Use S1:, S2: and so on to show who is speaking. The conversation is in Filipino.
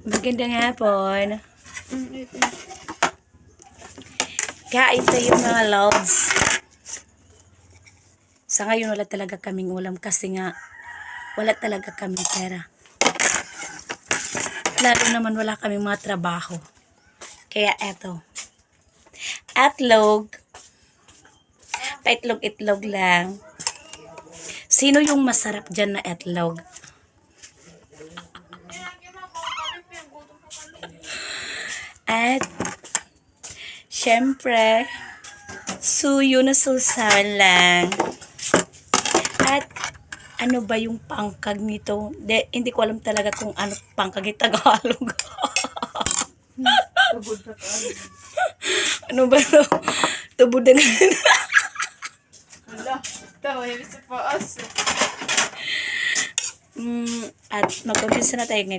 S1: Magandang hapon. Kain tayo mga loves. Sa ngayon wala talaga kaming ulam kasi nga wala talaga kaming pera. Lalo naman wala kaming mga trabaho. Kaya eto. Atlog. Paitlog-itlog lang. Sino yung masarap dyan na etlog? At syempre, suyo na susawan lang. At ano ba yung pangkag nito? Hindi ko alam talaga kung ano pangkag yung Tagalog. Ano ba ito? Tubod na ganun.
S2: Wala, tawa yung sa paas.
S1: At mag-umpisa na tayo ngayon.